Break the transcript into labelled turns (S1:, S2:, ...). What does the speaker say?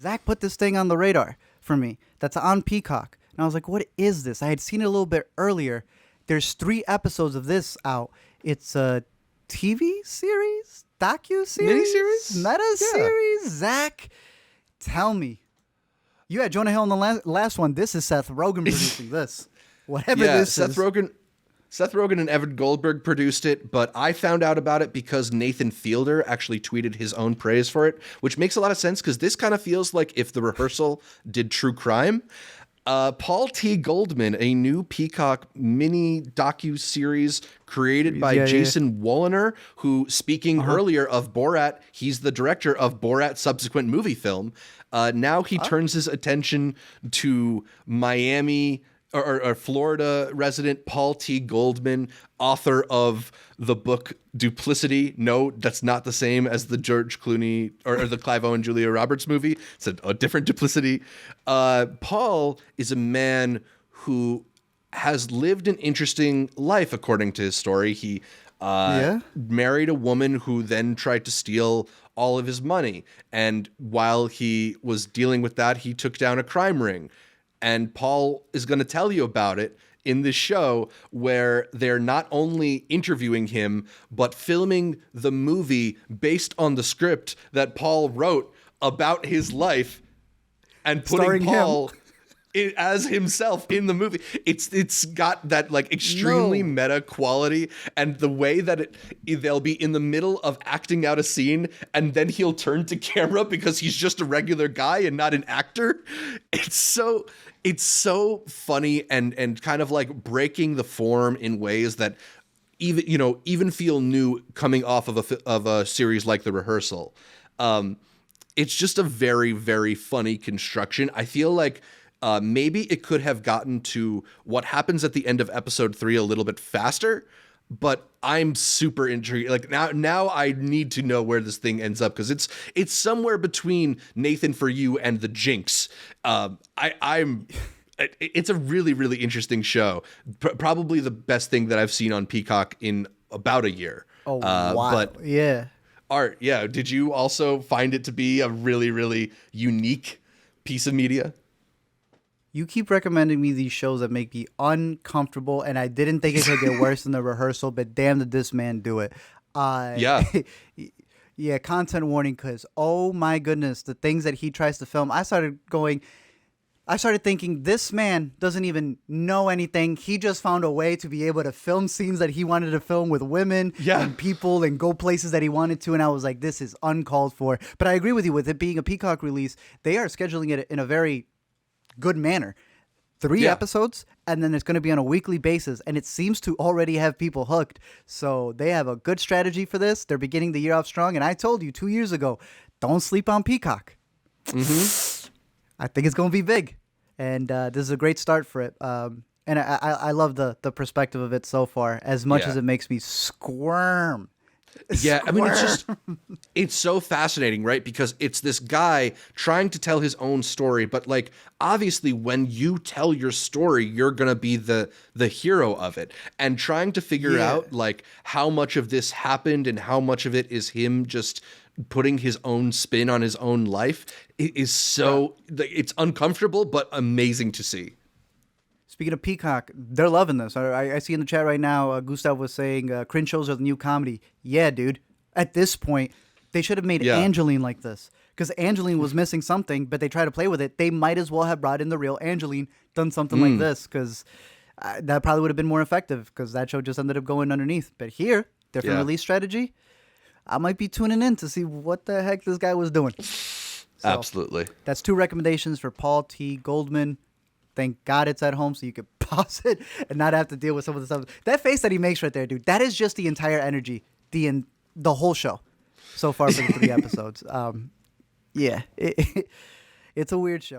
S1: Zach put this thing on the radar for me that's on Peacock. And I was like, what is this? I had seen it a little bit earlier. There's 3 episodes of this out. It's a TV series, docu-series,
S2: miniseries,
S1: meta-series. Zach, tell me. You had Jonah Hill in the last one. This is Seth Rogen producing this. Whatever this
S2: Seth
S1: is.
S2: Seth Rogen and Evan Goldberg produced it, but I found out about it because Nathan Fielder actually tweeted his own praise for it, which makes a lot of sense because this kind of feels like if The Rehearsal did true crime. Paul T. Goldman, a new Peacock mini docu-series created by Jason Woliner, who, speaking earlier of Borat, he's the director of Borat's subsequent movie film. Now he turns his attention to Miami or Florida resident Paul T. Goldman, author of the book Duplicity. No, that's not the same as the George Clooney or the Clive Owen, Julia Roberts movie. It's a different Duplicity. Paul is a man who has lived an interesting life, according to his story. He married a woman who then tried to steal all of his money. And while he was dealing with that, he took down a crime ring. And Paul is going to tell you about it in this show where they're not only interviewing him, but filming the movie based on the script that Paul wrote about his life and putting
S1: Starring
S2: Paul as himself in the movie. It's got that like extremely meta quality, and the way that they'll be in the middle of acting out a scene and then he'll turn to camera because he's just a regular guy and not an actor. It's so funny and kind of like breaking the form in ways that even feel new coming off of a series like The Rehearsal. It's just a very, very funny construction. I feel like maybe it could have gotten to what happens at the end of episode 3 a little bit faster, but I'm super intrigued. Like now I need to know where this thing ends up because it's somewhere between Nathan For You and the Jinx. It's a really, really interesting show. Probably the best thing that I've seen on Peacock in about a year.
S1: Oh, wow.
S2: But Art, did you also find it to be a really, really unique piece of media?
S1: You keep recommending me these shows that make me uncomfortable, and I didn't think it could get worse than The Rehearsal, but damn did this man do it. Yeah, content warning, because, oh my goodness, the things that he tries to film. I started thinking, this man doesn't even know anything. He just found a way to be able to film scenes that he wanted to film with women and people and go places that he wanted to. And I was like, this is uncalled for. But I agree with you, with it being a Peacock release, they are scheduling it in a very good manner. 3 episodes, and then it's going to be on a weekly basis, and it seems to already have people hooked. So they have a good strategy for this. They're beginning the year off strong, and I told you 2 years ago, don't sleep on Peacock. I think it's going to be big, and this is a great start for it. And I love the perspective of it so far, as much as it makes me squirm.
S2: Yeah, I mean, it's so fascinating, right? Because it's this guy trying to tell his own story, but like, obviously when you tell your story, you're going to be the hero of it, and trying to figure out like how much of this happened and how much of it is him just putting his own spin on his own life is so, it's uncomfortable, but amazing to see.
S1: Speaking of Peacock, they're loving this. I see in the chat right now, Gustav was saying cringe shows are the new comedy. Yeah, dude. At this point, they should have made Angeline like this. Because Angeline was missing something, but they tried to play with it. They might as well have brought in the real Angeline, done something like this, because that probably would have been more effective, because that show just ended up going underneath. But here, different release strategy. I might be tuning in to see what the heck this guy was doing. So,
S2: absolutely.
S1: That's 2 recommendations for Paul T. Goldman. Thank God it's at home so you could pause it and not have to deal with some of the stuff. That face that he makes right there, dude, that is just the entire energy, the whole show so far for the 3 episodes. It's a weird show.